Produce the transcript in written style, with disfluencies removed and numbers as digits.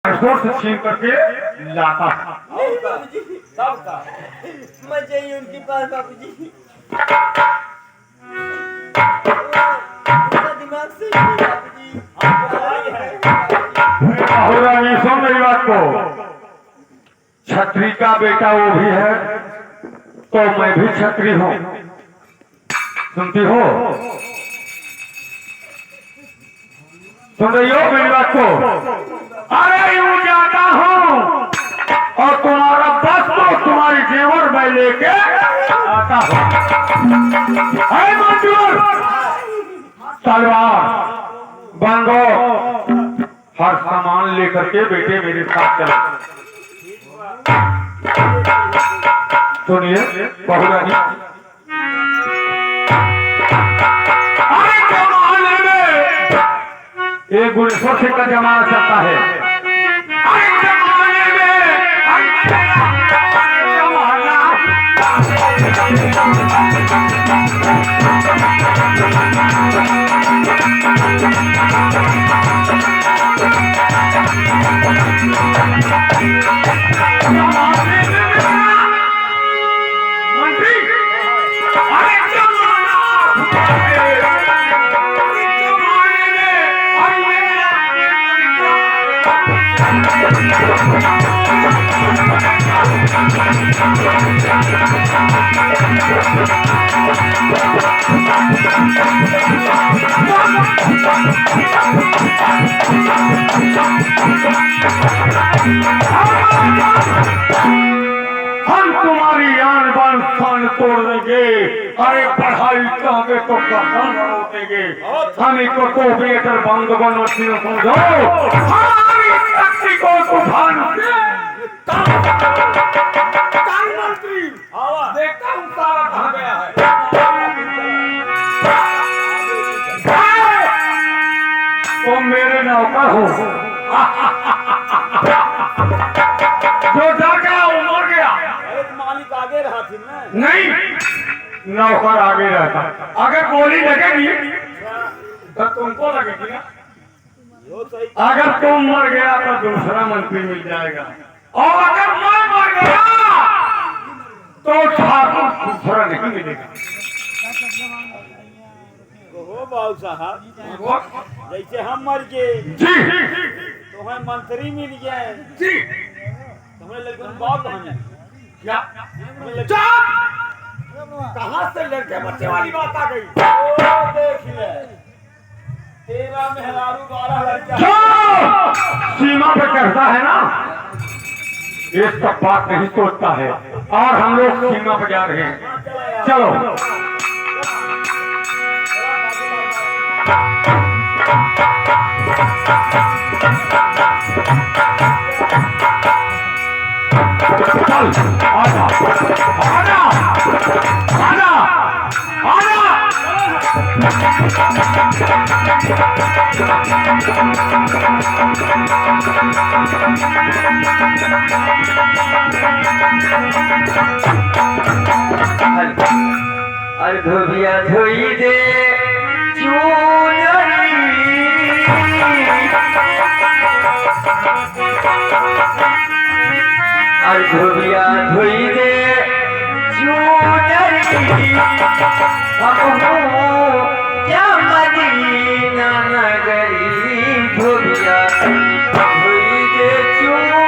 Passport छीन करके लाता था। नहीं बाबूजी, सबका मैं चाहिए उनके पास बाबूजी। उनका दिमाग सही नहीं बाबूजी। बहुरानी सुन मेरी बात को, छत्री का बेटा वो भी है तो मैं भी छत्री हूँ, सुनती हो? सुन रही हो मेरी बात को? अरे यूं जाता हूँ और तुम्हारा बस तो तुम्हारी जेवर मैं लेके आता हूँ। मंजूर तलवार बंदूक हर सामान लेकर के बेटे मेरे साथ चलो। सुनिए बहुरानी, एक गुलेश्वर सिंह का जमाना चलता है। हम तुम्हारी आन बान शान तोड़ देंगे। अरे पढ़ाई चाहे तो कसम देंगे। हम इसको कोऑपरेटर बंद बनो समझो, हमारी शक्ति को तूफान मंत्री देखता हूँ सारा कहाँ गया है। तो मेरे नौकर हो, जो डर गया वो मर गया। मालिक आगे रहा थी ना? नहीं, नौकर आगे रहता। अगर गोली लगेगी तो तुमको लगेगी ना। अगर तुम मर गया तो दूसरा मंत्री मिल जाएगा, और अगर मैं मर गया तो ठाकुर दूसरा नहीं मिलेगा। हो बाबू साहब, जैसे हम मर गए जी तो हमें मंत्री मिल गए जी, हमें लड़के बाप हमें क्या कहाँ से लड़के बच्चे वाली बात आ गई? देख ले, 13 मेहरारू 12 लड़का। जो सीमा पे कहता है ना, ये सब बात नहीं सोचता है, और हम लोग सीमा पे जा रहे हैं। चलो चल, आजा आजा आजा आजा। धोबिया धोई दे चूनरी, धोबिया धोई दे चूनरी, क्या मदीना नगरी। धोबिया धोई दे चूनरी,